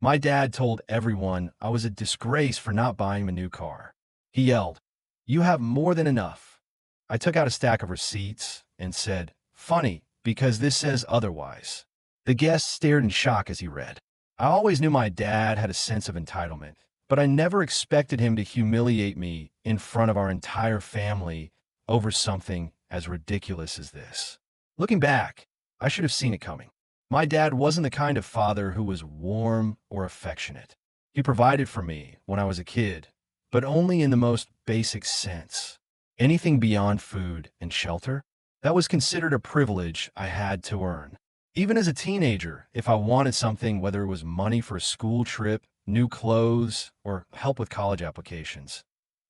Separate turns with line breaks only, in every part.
My dad told everyone I was a disgrace for not buying him a new car. He yelled, "You have more than enough." I took out a stack of receipts and said, "Funny, because this says otherwise." The guest stared in shock as he read. I always knew my dad had a sense of entitlement, but I never expected him to humiliate me in front of our entire family over something as ridiculous as this. Looking back, I should have seen it coming. My dad wasn't the kind of father who was warm or affectionate. He provided for me when I was a kid, but only in the most basic sense. Anything beyond food and shelter, that was considered a privilege I had to earn. Even as a teenager, if I wanted something, whether it was money for a school trip, new clothes, or help with college applications,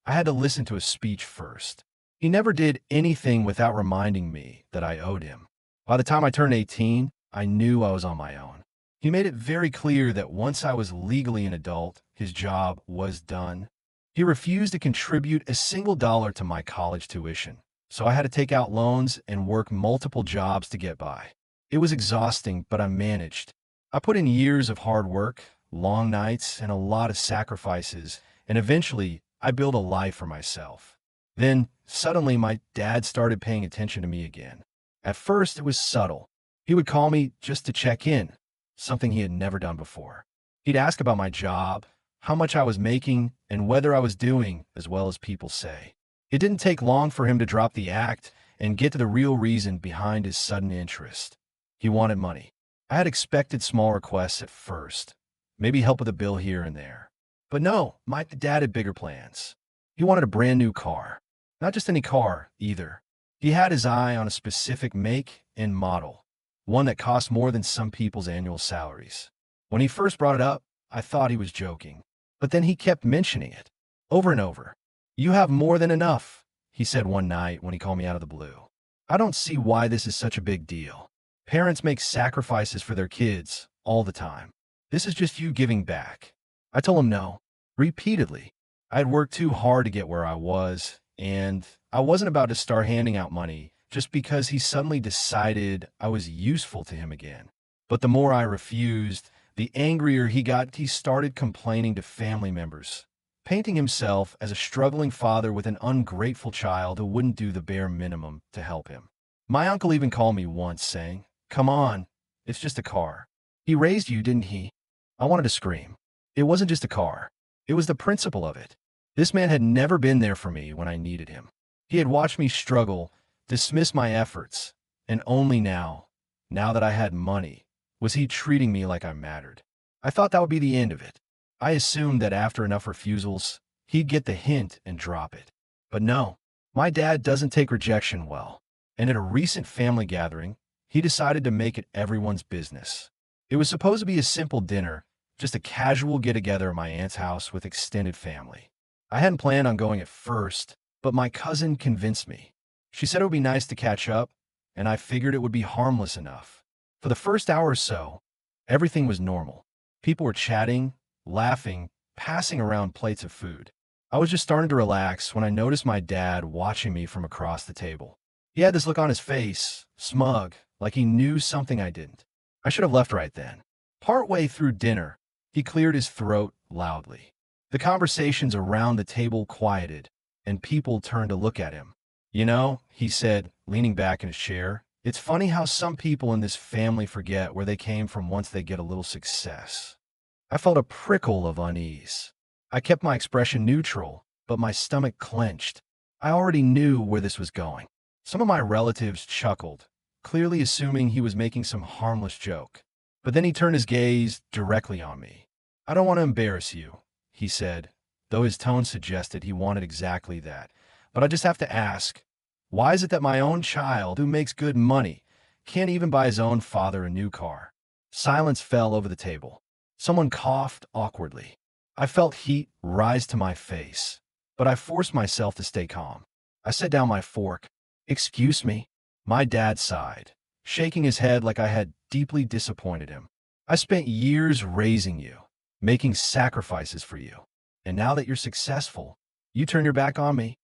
I had to listen to a speech first. He never did anything without reminding me that I owed him. By the time I turned 18, I knew I was on my own. He made it very clear that once I was legally an adult, his job was done. He refused to contribute a single dollar to my college tuition, so I had to take out loans and work multiple jobs to get by. It was exhausting, but I managed. I put in years of hard work, long nights, and a lot of sacrifices, and eventually I built a life for myself. Then, suddenly, my dad started paying attention to me again. At first, it was subtle. He would call me just to check in, something he had never done before. He'd ask about my job, how much I was making, and whether I was doing as well as people say. It didn't take long for him to drop the act and get to the real reason behind his sudden interest. He wanted money. I had expected small requests at first, maybe help with a bill here and there. But no, my dad had bigger plans. He wanted a brand new car. Not just any car, either. He had his eye on a specific make and model, one that cost more than some people's annual salaries. When he first brought it up, I thought he was joking. But then he kept mentioning it, over and over. "You have more than enough," he said one night when he called me out of the blue. "I don't see why this is such a big deal. Parents make sacrifices for their kids all the time. This is just you giving back." I told him no, repeatedly. I had worked too hard to get where I was, and I wasn't about to start handing out money just because he suddenly decided I was useful to him again. But the more I refused, the angrier he got. He started complaining to family members, painting himself as a struggling father with an ungrateful child who wouldn't do the bare minimum to help him. My uncle even called me once, saying, "Come on, it's just a car. He raised you, didn't he?" I wanted to scream. It wasn't just a car. It was the principle of it. This man had never been there for me when I needed him. He had watched me struggle, dismiss my efforts, and only now that I had money, was he treating me like I mattered. I thought that would be the end of it. I assumed that after enough refusals, he'd get the hint and drop it. But no, my dad doesn't take rejection well. And at a recent family gathering, he decided to make it everyone's business. It was supposed to be a simple dinner, just a casual get-together at my aunt's house with extended family. I hadn't planned on going at first, but my cousin convinced me. She said it would be nice to catch up, and I figured it would be harmless enough. For the first hour or so, everything was normal. People were chatting, laughing, passing around plates of food. I was just starting to relax when I noticed my dad watching me from across the table. He had this look on his face, smug, like he knew something I didn't. I should have left right then. Partway through dinner, he cleared his throat loudly. The conversations around the table quieted, and people turned to look at him. "You know," he said, leaning back in his chair, "it's funny how some people in this family forget where they came from once they get a little success." I felt a prickle of unease. I kept my expression neutral, but my stomach clenched. I already knew where this was going. Some of my relatives chuckled, clearly assuming he was making some harmless joke. But then he turned his gaze directly on me. "I don't want to embarrass you," he said, though his tone suggested he wanted exactly that. "But I just have to ask, why is it that my own child, who makes good money, can't even buy his own father a new car?" Silence fell over the table. Someone coughed awkwardly. I felt heat rise to my face, but I forced myself to stay calm. I set down my fork. "Excuse me?" My dad sighed, shaking his head like I had deeply disappointed him. "I spent years raising you, making sacrifices for you, and now that you're successful, you turn your back on me?"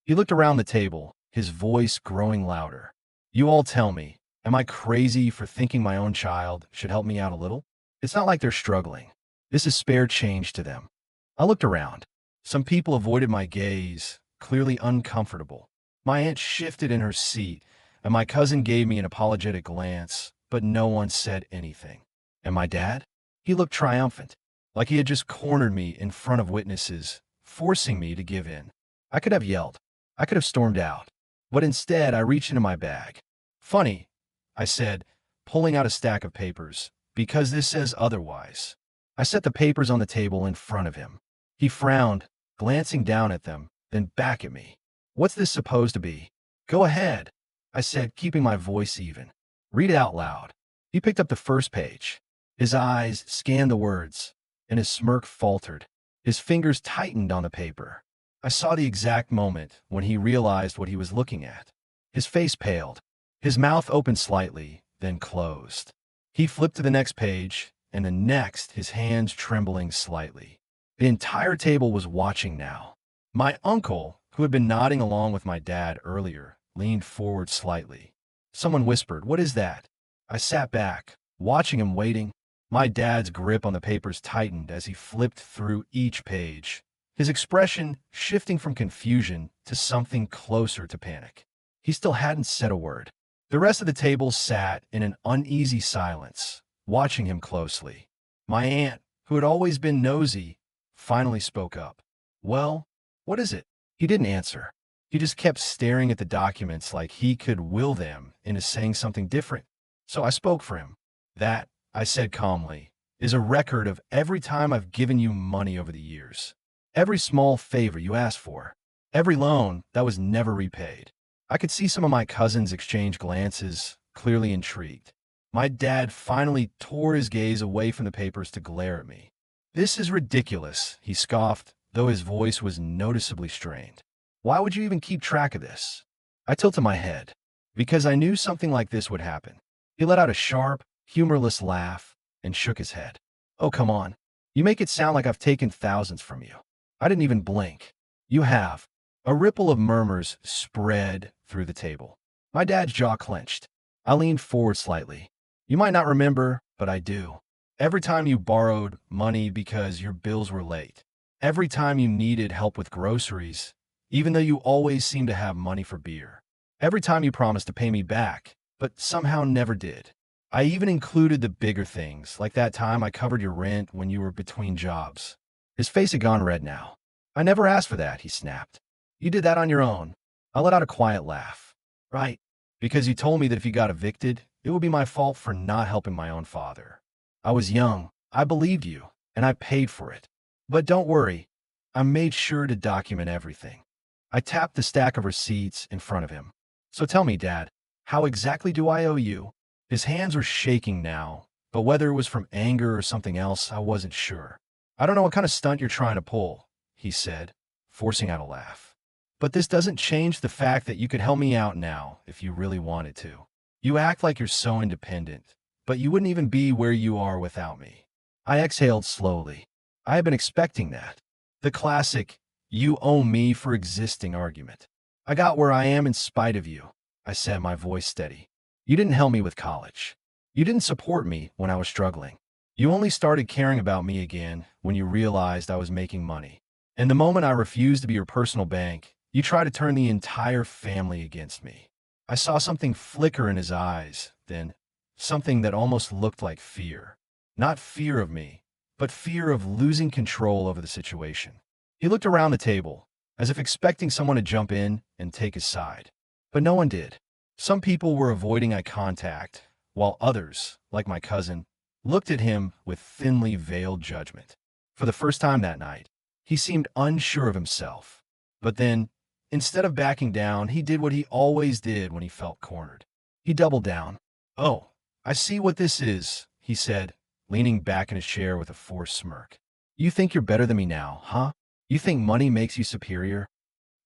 He looked around the table, his voice growing louder. "You all tell me, am I crazy for thinking my own child should help me out a little? It's not like they're struggling. This is spare change to them. I looked around. Some people avoided my gaze, clearly uncomfortable. My aunt shifted in her seat, and my cousin gave me an apologetic glance, but no one said anything. And my dad? He looked triumphant, like he had just cornered me in front of witnesses, forcing me to give in. I could have yelled. I could have stormed out. But instead, I reached into my bag. Funny, I said, pulling out a stack of papers, because this says otherwise. I set the papers on the table in front of him. He frowned, glancing down at them, then back at me. What's this supposed to be? Go ahead, I said, keeping my voice even. Read it out loud. He picked up the first page. His eyes scanned the words, and his smirk faltered. His fingers tightened on the paper. I saw the exact moment when he realized what he was looking at. His face paled. His mouth opened slightly, then closed. He flipped to the next page, and the next, his hands trembling slightly. The entire table was watching now. My uncle, who had been nodding along with my dad earlier, leaned forward slightly. Someone whispered, "What is that?" I sat back, watching him waiting. My dad's grip on the papers tightened as he flipped through each page, his expression shifting from confusion to something closer to panic. He still hadn't said a word. The rest of the table sat in an uneasy silence, watching him closely. My aunt, who had always been nosy, finally spoke up. "Well, what is it?" He didn't answer. He just kept staring at the documents like he could will them into saying something different. So I spoke for him. "That," I said calmly, "is a record of every time I've given you money over the years. Every small favor you asked for. Every loan that was never repaid." I could see some of my cousins exchange glances, clearly intrigued. My dad finally tore his gaze away from the papers to glare at me. "This is ridiculous," he scoffed, though his voice was noticeably strained. "Why would you even keep track of this?" I tilted my head, because I knew something like this would happen. He let out a sharp, humorless laugh and shook his head. "Oh, come on. You make it sound like I've taken thousands from you." I didn't even blink. "You have." A ripple of murmurs spread through the table. My dad's jaw clenched. I leaned forward slightly. "You might not remember, but I do. Every time you borrowed money because your bills were late. Every time you needed help with groceries, even though you always seemed to have money for beer. Every time you promised to pay me back, but somehow never did. I even included the bigger things, like that time I covered your rent when you were between jobs." His face had gone red now. "I never asked for that," he snapped. "You did that on your own." I let out a quiet laugh. "Right. Because you told me that if you got evicted, it would be my fault for not helping my own father. I was young. I believed you, and I paid for it. But don't worry. I made sure to document everything." I tapped the stack of receipts in front of him. "So tell me, Dad, how exactly do I owe you?" His hands were shaking now, but whether it was from anger or something else, I wasn't sure. "I don't know what kind of stunt you're trying to pull," he said, forcing out a laugh. "But this doesn't change the fact that you could help me out now if you really wanted to. You act like you're so independent, but you wouldn't even be where you are without me." I exhaled slowly. I had been expecting that. The classic, "you owe me for existing" argument. "I got where I am in spite of you," I said, my voice steady. "You didn't help me with college. You didn't support me when I was struggling. You only started caring about me again when you realized I was making money. And the moment I refused to be your personal bank, you tried to turn the entire family against me." I saw something flicker in his eyes, then something that almost looked like fear. Not fear of me, but fear of losing control over the situation. He looked around the table, as if expecting someone to jump in and take his side. But no one did. Some people were avoiding eye contact, while others, like my cousin, looked at him with thinly veiled judgment. For the first time that night, he seemed unsure of himself. But then, instead of backing down, he did what he always did when he felt cornered. He doubled down. "Oh, I see what this is," he said, leaning back in his chair with a forced smirk. "You think you're better than me now, huh? You think money makes you superior?"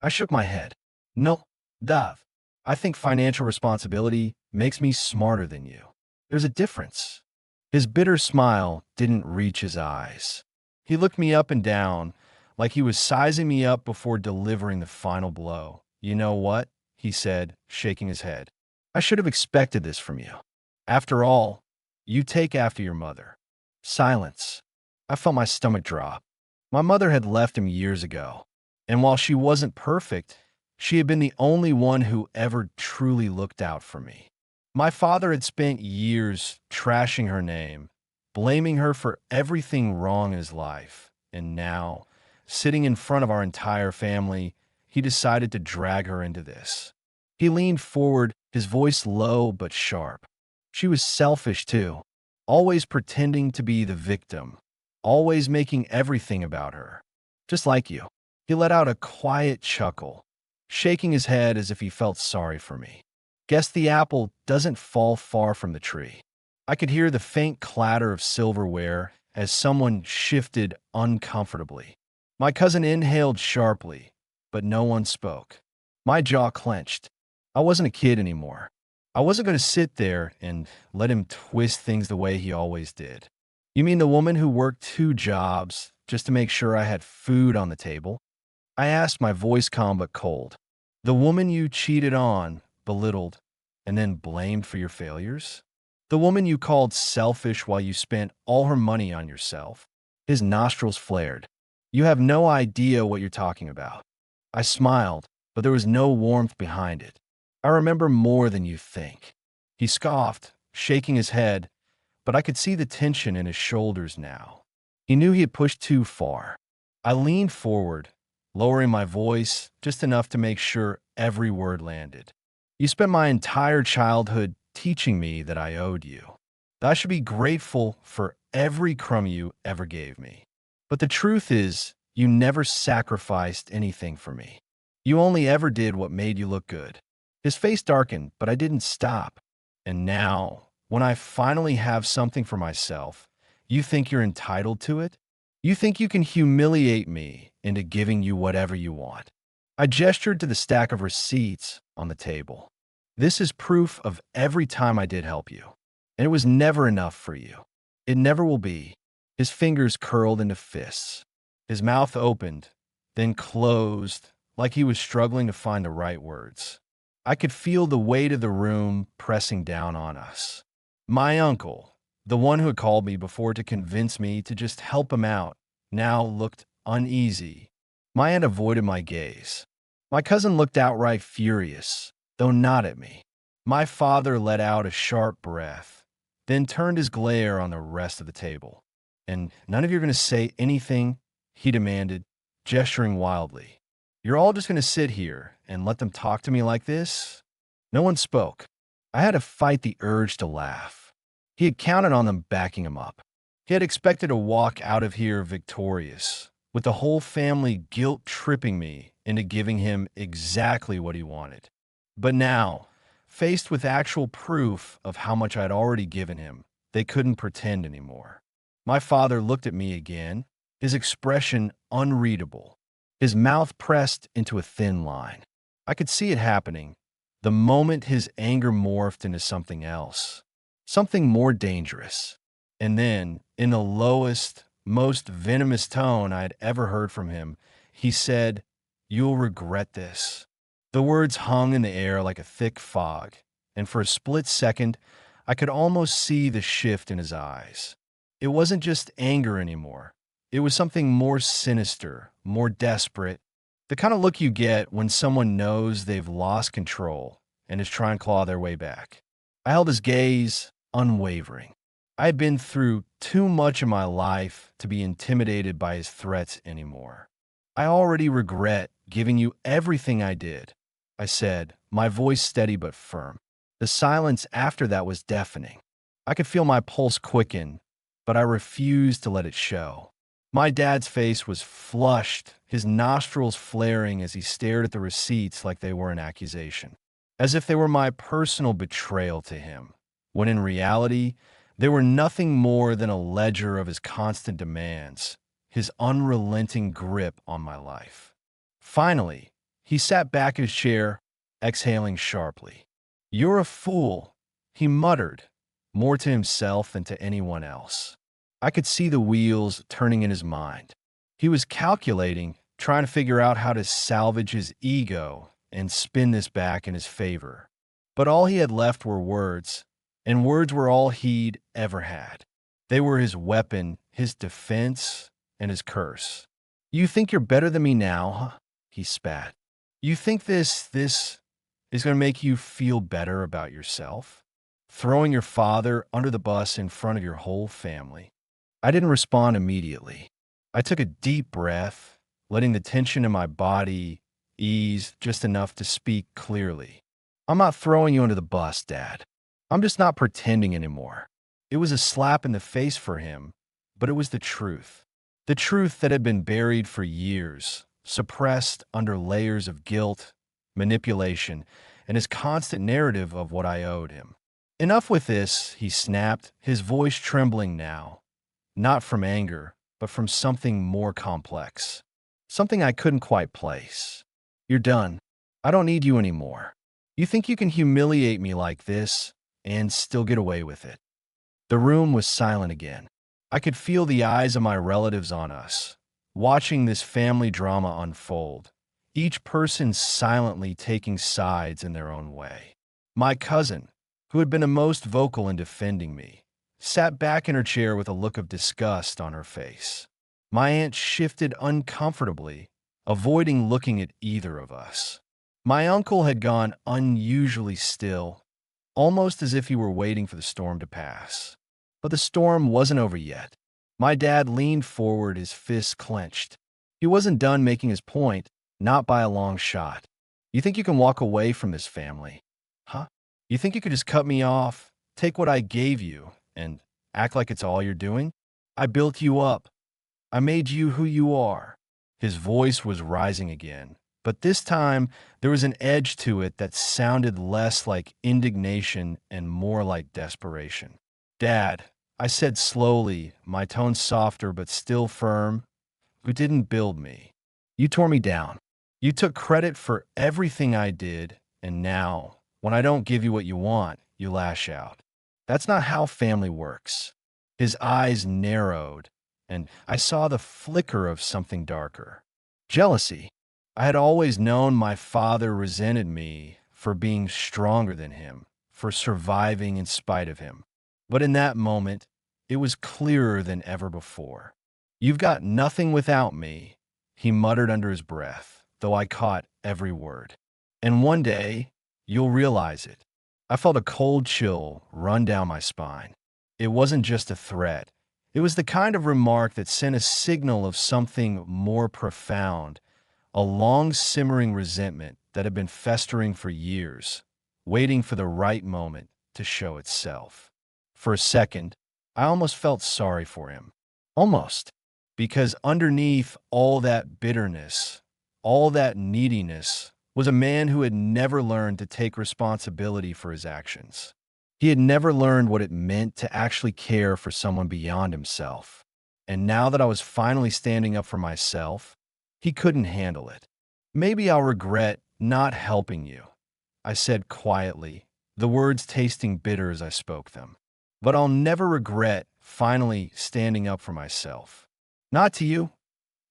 I shook my head. "No, Dav. I think financial responsibility makes me smarter than you. There's a difference." His bitter smile didn't reach his eyes. He looked me up and down, like he was sizing me up before delivering the final blow. "You know what?" he said, shaking his head. "I should have expected this from you. After all, you take after your mother." Silence. I felt my stomach drop. My mother had left him years ago, and while she wasn't perfect, she had been the only one who ever truly looked out for me. My father had spent years trashing her name, blaming her for everything wrong in his life, and now, sitting in front of our entire family, he decided to drag her into this. He leaned forward, his voice low but sharp. She was selfish too, always pretending to be the victim, always making everything about her. Just like you. He let out a quiet chuckle, shaking his head as if he felt sorry for me. Guess the apple doesn't fall far from the tree. I could hear the faint clatter of silverware as someone shifted uncomfortably. My cousin inhaled sharply, but no one spoke. My jaw clenched. I wasn't a kid anymore. I wasn't going to sit there and let him twist things the way he always did. You mean the woman who worked 2 jobs just to make sure I had food on the table? I asked, my voice calm but cold. The woman you cheated on, belittled, and then blamed for your failures? The woman you called selfish while you spent all her money on yourself? His nostrils flared. You have no idea what you're talking about. I smiled, but there was no warmth behind it. I remember more than you think. He scoffed, shaking his head, but I could see the tension in his shoulders now. He knew he had pushed too far. I leaned forward, lowering my voice just enough to make sure every word landed. You spent my entire childhood teaching me that I owed you, that I should be grateful for every crumb you ever gave me. But the truth is, you never sacrificed anything for me. You only ever did what made you look good. His face darkened, but I didn't stop. And now, when I finally have something for myself, you think you're entitled to it? You think you can humiliate me into giving you whatever you want? I gestured to the stack of receipts on the table. This is proof of every time I did help you. And it was never enough for you. It never will be. His fingers curled into fists. His mouth opened, then closed, like he was struggling to find the right words. I could feel the weight of the room pressing down on us. My uncle, the one who had called me before to convince me to just help him out, now looked uneasy. My aunt avoided my gaze. My cousin looked outright furious, though not at me. My father let out a sharp breath, then turned his glare on the rest of the table. And none of you are going to say anything, he demanded, gesturing wildly. You're all just going to sit here and let them talk to me like this? No one spoke. I had to fight the urge to laugh. He had counted on them backing him up. He had expected to walk out of here victorious, with the whole family guilt-tripping me into giving him exactly what he wanted. But now, faced with actual proof of how much I'd already given him, they couldn't pretend anymore. My father looked at me again, his expression unreadable, his mouth pressed into a thin line. I could see it happening, the moment his anger morphed into something else, something more dangerous. And then, in the lowest, most venomous tone I had ever heard from him, he said, "You'll regret this." The words hung in the air like a thick fog, and for a split second, I could almost see the shift in his eyes. It wasn't just anger anymore. It was something more sinister, more desperate, the kind of look you get when someone knows they've lost control and is trying to claw their way back. I held his gaze, unwavering. I had been through too much in my life to be intimidated by his threats anymore. I already regret giving you everything I did, I said, my voice steady but firm. The silence after that was deafening. I could feel my pulse quicken, but I refused to let it show. My dad's face was flushed, his nostrils flaring as he stared at the receipts like they were an accusation, as if they were my personal betrayal to him, when in reality, they were nothing more than a ledger of his constant demands, his unrelenting grip on my life. Finally, he sat back in his chair, exhaling sharply. "You're a fool," he muttered, more to himself than to anyone else. I could see the wheels turning in his mind. He was calculating, trying to figure out how to salvage his ego and spin this back in his favor. But all he had left were words, and words were all he'd ever had. They were his weapon, his defense, and his curse. You think you're better than me now, huh? He spat. You think this is going to make you feel better about yourself? Throwing your father under the bus in front of your whole family. I didn't respond immediately. I took a deep breath, letting the tension in my body ease just enough to speak clearly. I'm not throwing you under the bus, Dad. I'm just not pretending anymore. It was a slap in the face for him, but it was the truth. The truth that had been buried for years, suppressed under layers of guilt, manipulation, and his constant narrative of what I owed him. Enough with this, he snapped, his voice trembling now, not from anger, but from something more complex. Something I couldn't quite place. You're done. I don't need you anymore. You think you can humiliate me like this and still get away with it? The room was silent again. I could feel the eyes of my relatives on us, watching this family drama unfold, each person silently taking sides in their own way. My cousin, who had been the most vocal in defending me, sat back in her chair with a look of disgust on her face. My aunt shifted uncomfortably, avoiding looking at either of us. My uncle had gone unusually still, almost as if he were waiting for the storm to pass. But the storm wasn't over yet. My dad leaned forward, his fists clenched. He wasn't done making his point, not by a long shot. You think you can walk away from this family? Huh? You think you could just cut me off, take what I gave you, and act like it's all you're doing? I built you up. I made you who you are. His voice was rising again, but this time there was an edge to it that sounded less like indignation and more like desperation. Dad, I said slowly, my tone softer but still firm, you didn't build me. You tore me down. You took credit for everything I did, and now, when I don't give you what you want, you lash out. That's not how family works. His eyes narrowed, and I saw the flicker of something darker. Jealousy. I had always known my father resented me for being stronger than him, for surviving in spite of him. But in that moment, it was clearer than ever before. You've got nothing without me, he muttered under his breath, though I caught every word. And one day, you'll realize it. I felt a cold chill run down my spine. It wasn't just a threat. It was the kind of remark that sent a signal of something more profound, a long simmering resentment that had been festering for years, waiting for the right moment to show itself. For a second, I almost felt sorry for him. Almost. Because underneath all that bitterness, all that neediness, was a man who had never learned to take responsibility for his actions. He had never learned what it meant to actually care for someone beyond himself. And now that I was finally standing up for myself, he couldn't handle it. Maybe I'll regret not helping you, I said quietly, the words tasting bitter as I spoke them. But I'll never regret finally standing up for myself. Not to you,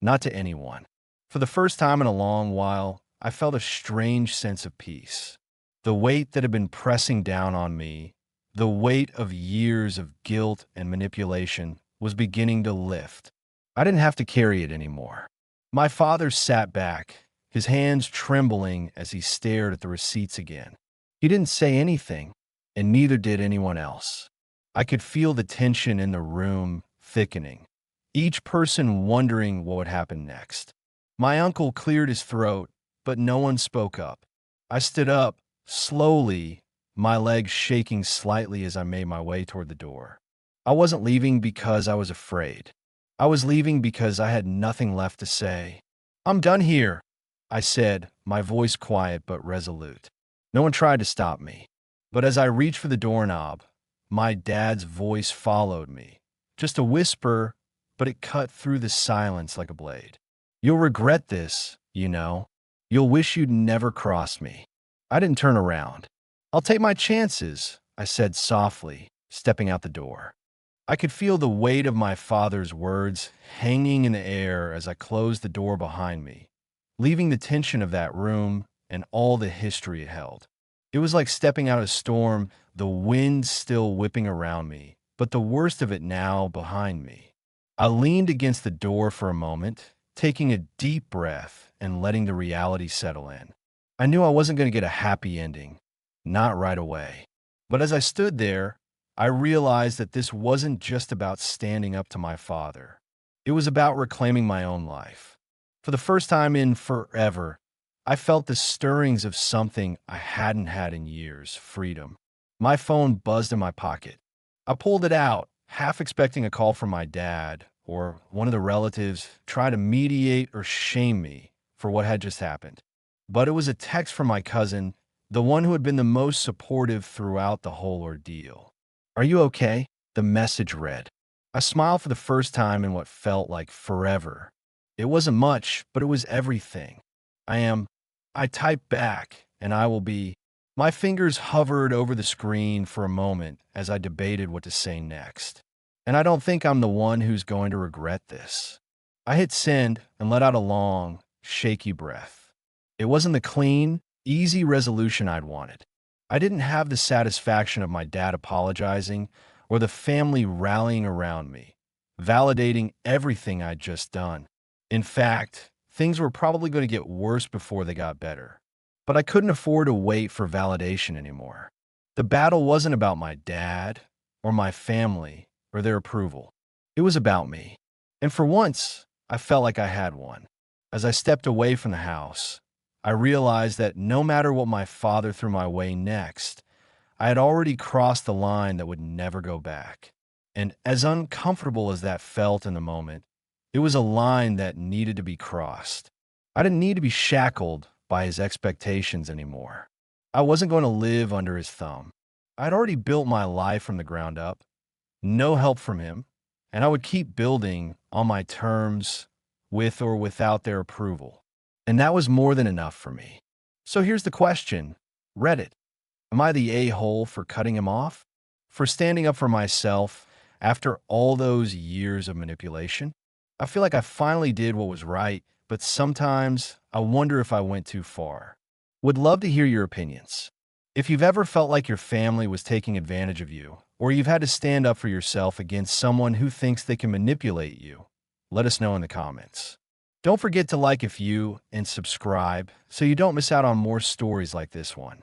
not to anyone. For the first time in a long while, I felt a strange sense of peace. The weight that had been pressing down on me, the weight of years of guilt and manipulation, was beginning to lift. I didn't have to carry it anymore. My father sat back, his hands trembling as he stared at the receipts again. He didn't say anything, and neither did anyone else. I could feel the tension in the room thickening, each person wondering what would happen next. My uncle cleared his throat, but no one spoke up. I stood up, slowly, my legs shaking slightly as I made my way toward the door. I wasn't leaving because I was afraid. I was leaving because I had nothing left to say. I'm done here, I said, my voice quiet but resolute. No one tried to stop me. But as I reached for the doorknob, my dad's voice followed me. Just a whisper, but it cut through the silence like a blade. You'll regret this, you know. You'll wish you'd never crossed me. I didn't turn around. I'll take my chances, I said softly, stepping out the door. I could feel the weight of my father's words hanging in the air as I closed the door behind me, leaving the tension of that room and all the history it held. It was like stepping out of a storm, the wind still whipping around me, but the worst of it now behind me. I leaned against the door for a moment, taking a deep breath and letting the reality settle in. I knew I wasn't going to get a happy ending, not right away. But as I stood there, I realized that this wasn't just about standing up to my father. It was about reclaiming my own life. For the first time in forever, I felt the stirrings of something I hadn't had in years: freedom. My phone buzzed in my pocket. I pulled it out, half expecting a call from my dad or one of the relatives try to mediate or shame me for what had just happened. But it was a text from my cousin, the one who had been the most supportive throughout the whole ordeal. "Are you okay?" the message read. I smiled for the first time in what felt like forever. It wasn't much, but it was everything. I am. I typed back, and I will be. My fingers hovered over the screen for a moment as I debated what to say next. And I don't think I'm the one who's going to regret this. I hit send and let out a long, shaky breath. It wasn't the clean, easy resolution I'd wanted. I didn't have the satisfaction of my dad apologizing or the family rallying around me, validating everything I'd just done. In fact, things were probably going to get worse before they got better. But I couldn't afford to wait for validation anymore. The battle wasn't about my dad or my family or their approval. It was about me. And for once, I felt like I had one. As I stepped away from the house, I realized that no matter what my father threw my way next, I had already crossed the line that would never go back. And as uncomfortable as that felt in the moment, it was a line that needed to be crossed. I didn't need to be shackled by his expectations anymore. I wasn't going to live under his thumb. I'd already built my life from the ground up, no help from him, and I would keep building on my terms with or without their approval. And that was more than enough for me. So here's the question: Reddit, am I the a-hole for cutting him off? For standing up for myself after all those years of manipulation? I feel like I finally did what was right, but sometimes I wonder if I went too far. Would love to hear your opinions. If you've ever felt like your family was taking advantage of you, or you've had to stand up for yourself against someone who thinks they can manipulate you, let us know in the comments. Don't forget to like if you and subscribe so you don't miss out on more stories like this one.